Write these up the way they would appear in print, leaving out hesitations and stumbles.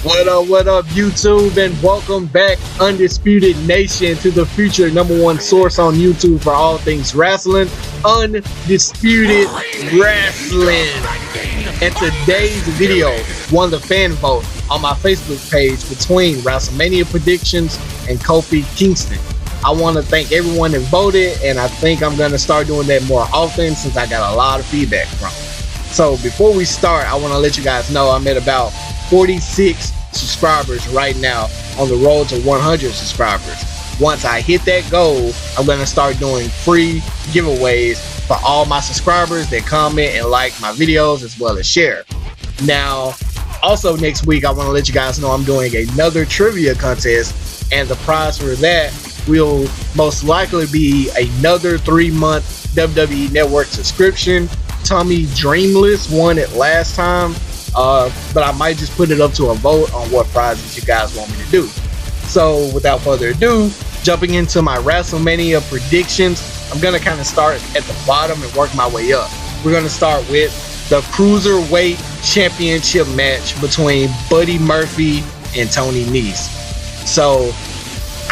What up, YouTube, and welcome back, Undisputed Nation, to the future #1 source on YouTube for all things wrestling, Undisputed Wrestling. And today's video won the fan vote on my Facebook page between Wrestlemania Predictions and Kofi Kingston. I want to thank everyone that voted, and I think I'm going to start doing that more often since I got a lot of feedback from it. So before we start, I want to let you guys know I'm at about 46 subscribers right now, on the road to 100 subscribers. Once I hit that goal, I'm going to start doing free giveaways for all my subscribers that comment and like my videos as well as share. Now, also next week, I want to let you guys know I'm doing another trivia contest, and the prize for that will most likely be another 3-month WWE Network subscription. Tommy Dreamless won it last time, but I might just put it up to a vote on what prizes you guys want me to do. So without further ado, jumping into my Wrestlemania predictions, I'm going to kind of start at the bottom and work my way up. We're going to start with the Cruiserweight Championship match between Buddy Murphy and Tony Nese. So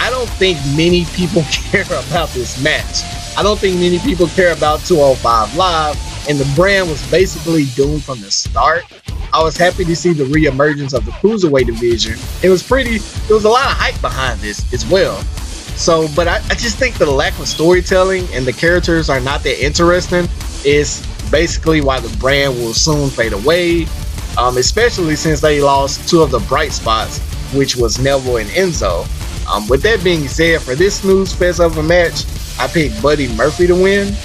I don't think many people care about this match. I don't think many people care about 205 Live, and the brand was basically doomed from the start. I was happy to see the reemergence of the Cruiserweight division. There was a lot of hype behind this as well. So, but I just think the lack of storytelling and the characters are not that interesting is basically why the brand will soon fade away, especially since they lost two of the bright spots, which was Neville and Enzo. With that being said, for this snooze fest of a match, I picked Buddy Murphy to win.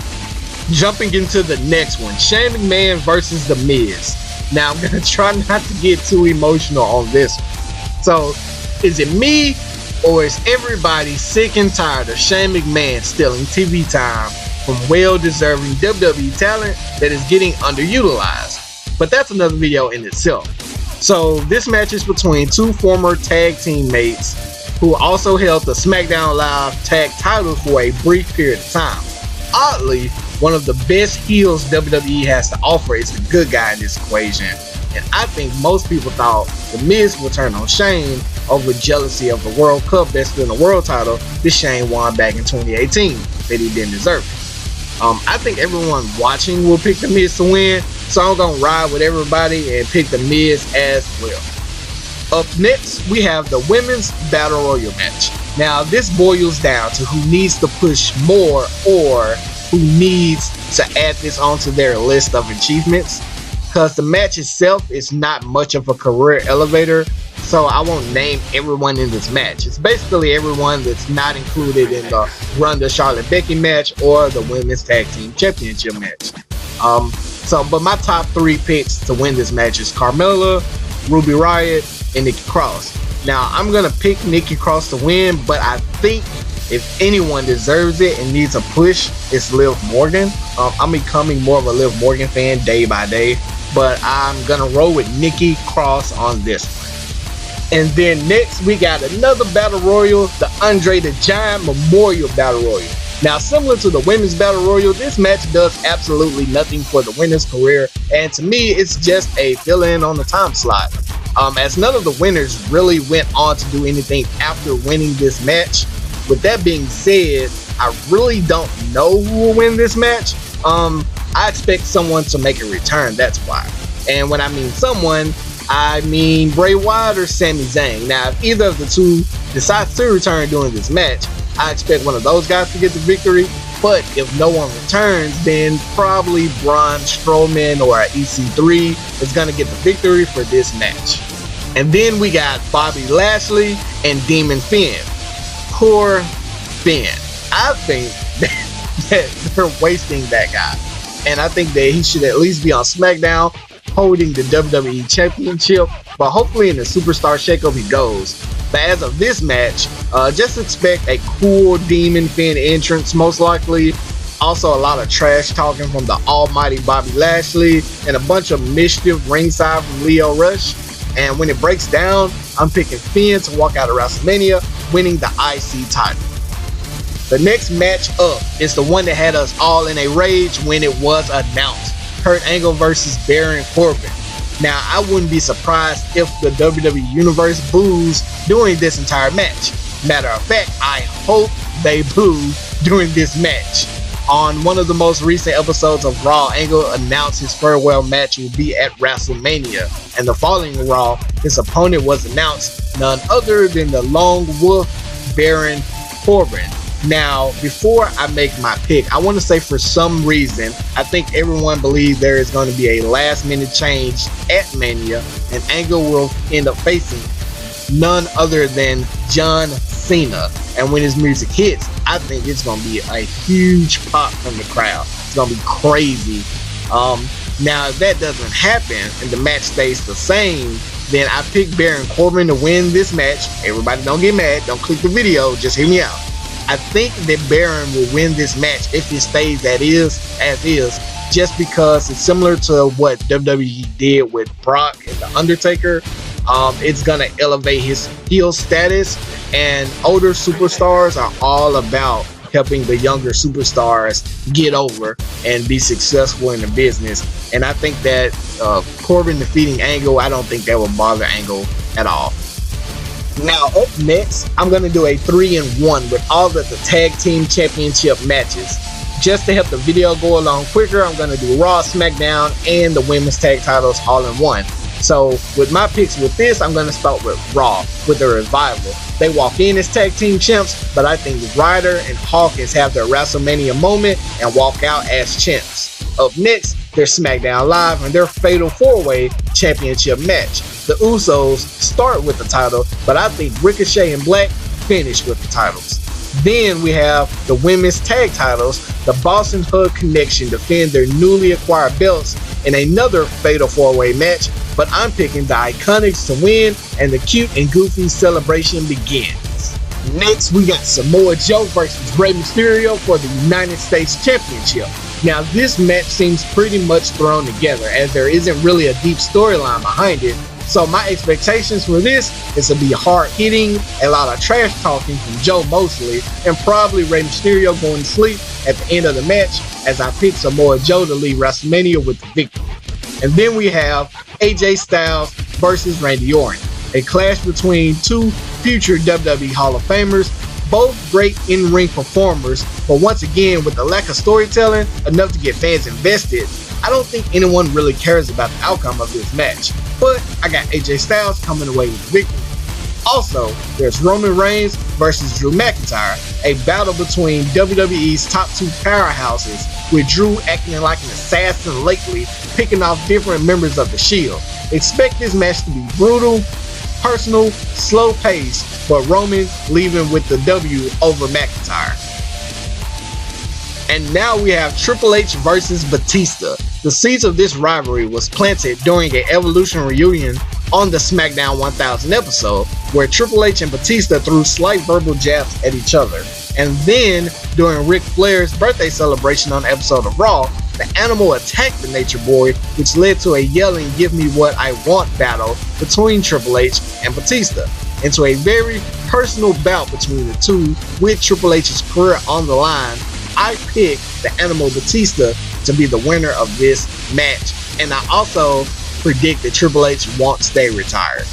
Jumping into the next one, Shane McMahon versus The Miz. Now, I'm going to try not to get too emotional on this one. So, is it me, or is everybody sick and tired of Shane McMahon stealing TV time from well-deserving WWE talent that is getting underutilized? But that's another video in itself. So, this match is between two former tag teammates who also held the SmackDown Live tag titles for a brief period of time. Oddly, one of the best heels WWE has to offer is the good guy in this equation, and I think most people thought The Miz would turn on Shane over jealousy of the World Cup Best in the World title that Shane won back in 2018 that he didn't deserve it. I think everyone watching will pick The Miz to win, so I'm gonna ride with everybody and pick The Miz as well. Up next, we have the Women's Battle Royal match. Now, this boils down to who needs to push more or who needs to add this onto their list of achievements, because the match itself is not much of a career elevator, so I won't name everyone in this match. It's basically everyone that's not included in the Ronda Charlotte Becky match or the Women's Tag Team Championship match. But my top 3 picks to win this match is Carmella, Ruby Riott, and Nikki Cross. Now, I'm going to pick Nikki Cross to win, but I think if anyone deserves it and needs a push, it's Liv Morgan. I'm becoming more of a Liv Morgan fan day by day, but I'm going to roll with Nikki Cross on this one. And then next, we got another Battle Royal, the Andre the Giant Memorial Battle Royal. Now, similar to the Women's Battle Royal, this match does absolutely nothing for the winner's career, and to me, it's just a fill-in on the time slot. As none of the winners really went on to do anything after winning this match. With that being said, I really don't know who will win this match. I expect someone to make a return, that's why. And when I mean someone, I mean Bray Wyatt or Sami Zayn. Now, if either of the two decides to return during this match, I expect one of those guys to get the victory. But if no one returns, then probably Braun Strowman or EC3 is going to get the victory for this match. And then we got Bobby Lashley and Demon Finn. Poor Finn. I think that they're wasting that guy. And I think that he should at least be on SmackDown holding the WWE Championship. But hopefully in the Superstar Shakeup he goes. But as of this match, just expect a cool Demon Finn entrance, most likely. Also a lot of trash talking from the almighty Bobby Lashley and a bunch of mischief ringside from Lio Rush. And when it breaks down, I'm picking Finn to walk out of WrestleMania, winning the IC title. The next match up is the one that had us all in a rage when it was announced. Kurt Angle versus Baron Corbin. Now, I wouldn't be surprised if the WWE Universe boos during this entire match. Matter of fact, I hope they boo during this match. On one of the most recent episodes of Raw, Angle announced his farewell match will be at Wrestlemania, and the following Raw, his opponent was announced, none other than the Lone Wolf, Baron Corbin. Now, before I make my pick, I want to say for some reason, I think everyone believes there is going to be a last-minute change at Mania, and Angle will end up facing none other than John Cena. And when his music hits, I think it's going to be a huge pop from the crowd. It's going to be crazy. Now, if that doesn't happen and the match stays the same, then I pick Baron Corbin to win this match. Everybody don't get mad. Don't click the video. Just hear me out. I think that Baron will win this match if it stays as is, just because it's similar to what WWE did with Brock and The Undertaker. It's gonna elevate his heel status, and older superstars are all about helping the younger superstars get over and be successful in the business. And I think that Corbin defeating Angle, I don't think that will bother Angle at all. Now, up next, I'm going to do a 3-in-1 with all of the tag team championship matches. Just to help the video go along quicker, I'm going to do Raw, SmackDown, and the women's tag titles all in one. So with my picks with this, I'm going to start with Raw, with the Revival. They walk in as tag team champs, but I think Ryder and Hawkins have their WrestleMania moment and walk out as champs. Up next, there's SmackDown Live and their Fatal 4-Way Championship match. The Usos start with the title, but I think Ricochet and Black finish with the titles. Then we have the women's tag titles. The Boss and Hug Connection defend their newly acquired belts in another Fatal 4-Way match, but I'm picking the Iconics to win, and the cute and goofy celebration begins. Next, we got Samoa Joe versus Rey Mysterio for the United States Championship. Now, this match seems pretty much thrown together, as there isn't really a deep storyline behind it. So my expectations for this is to be hard hitting, a lot of trash talking from Joe mostly, and probably Rey Mysterio going to sleep at the end of the match, as I pick Samoa Joe to lead WrestleMania with the victory. And then we have AJ Styles versus Randy Orton, a clash between two future WWE Hall of Famers, both great in-ring performers, but once again, with the lack of storytelling enough to get fans invested, I don't think anyone really cares about the outcome of this match. But I got AJ Styles coming away with the victory. Also, there's Roman Reigns versus Drew McIntyre, a battle between WWE's top two powerhouses, with Drew acting like an assassin lately, picking off different members of the Shield. Expect this match to be brutal, personal, slow-paced, but Roman leaving with the W over McIntyre. And now we have Triple H versus Batista. The seeds of this rivalry was planted during an Evolution reunion on the SmackDown 1000 episode, where Triple H and Batista threw slight verbal jabs at each other. And then, during Ric Flair's birthday celebration on the episode of Raw, the Animal attacked the Nature Boy, which led to a yelling "Give me what I want" battle between Triple H and Batista, into a very personal bout between the two, with Triple H's career on the line. I picked the Animal Batista to be the winner of this match, and I also predict that Triple H won't stay retired.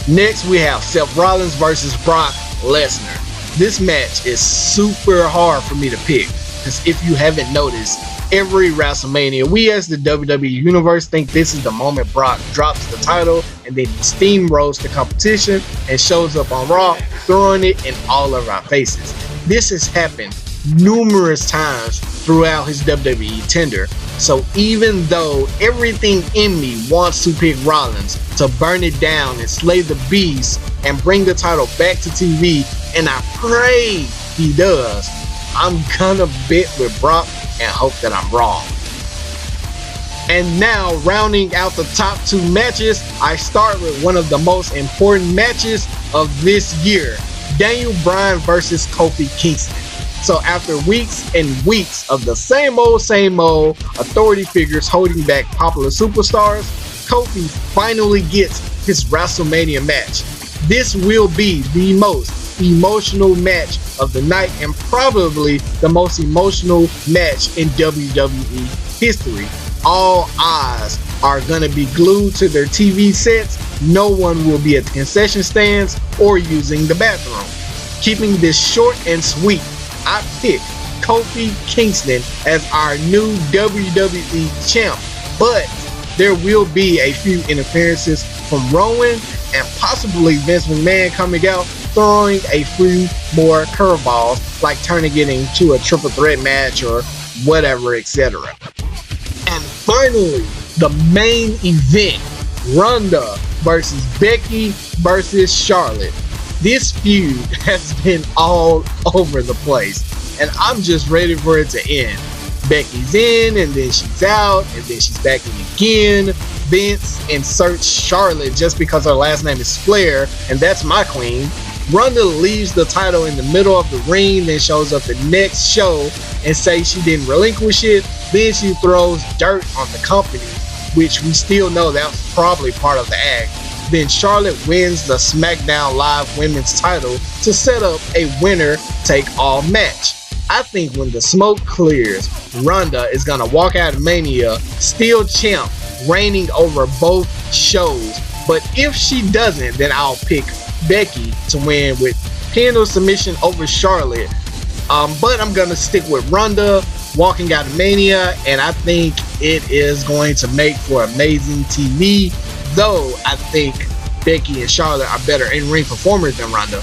Next, we have Seth Rollins versus Brock Lesnar. This match is super hard for me to pick, because if you haven't noticed, every WrestleMania, we as the WWE Universe think this is the moment Brock drops the title and then steamrolls the competition and shows up on Raw, throwing it in all of our faces. This has happened numerous times throughout his WWE tenure. So even though everything in me wants to pick Rollins to burn it down and slay the beast and bring the title back to TV, and I pray he does, I'm gonna bet with Brock and hope that I'm wrong. And now, rounding out the top two matches, I start with one of the most important matches of this year, Daniel Bryan versus Kofi Kingston. So after weeks and weeks of the same old authority figures holding back popular superstars, Kofi finally gets his WrestleMania match. This will be the most emotional match of the night, and probably the most emotional match in WWE history. all eyes are going to be glued to their TV sets. No one will be at the concession stands or using the bathroom. Keeping this short and sweet, I picked Kofi Kingston as our new WWE champ, but there will be a few interferences from Rowan and possibly Vince McMahon coming out throwing a few more curveballs, like turning it into a triple threat match or whatever, etc. And finally, the main event, Ronda versus Becky versus Charlotte. This feud has been all over the place, and I'm just ready for it to end. Becky's in, and then she's out, and then she's back in again. Vince inserts Charlotte just because her last name is Flair, and that's my queen. Ronda leaves the title in the middle of the ring, then shows up the next show and says she didn't relinquish it. Then she throws dirt on the company, which we still know that was probably part of the act. Then Charlotte wins the SmackDown Live Women's title to set up a winner-take-all match. I think when the smoke clears, Ronda is going to walk out of Mania still champ, reigning over both shows. But if she doesn't, then I'll pick Becky to win with pin or submission over Charlotte. But I'm going to stick with Ronda walking out of Mania, and I think it is going to make for amazing TV. Though I think Becky and Charlotte are better in-ring performers than Ronda.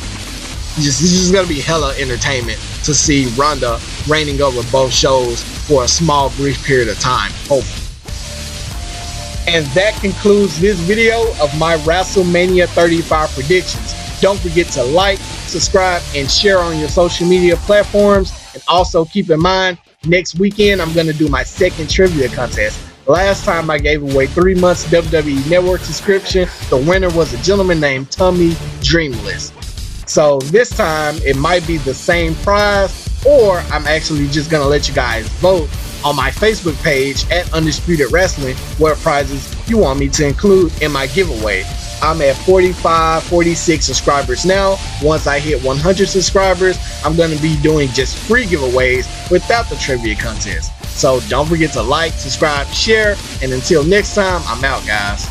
It's just going to be hella entertainment to see Ronda reigning over both shows for a small, brief period of time, hopefully. And that concludes this video of my Wrestlemania 35 predictions. Don't forget to like, subscribe, and share on your social media platforms. And also keep in mind, next weekend I'm going to do my second trivia contest. Last time I gave away 3 months WWE Network subscription. The winner was a gentleman named Tommy Dreamless. So this time it might be the same prize, or I'm actually just going to let you guys vote on my Facebook page at Undisputed Wrestling what prizes you want me to include in my giveaway. I'm at 46 subscribers now. Once I hit 100 subscribers, I'm going to be doing just free giveaways without the trivia contest. So don't forget to like, subscribe, share, and until next time, I'm out, guys.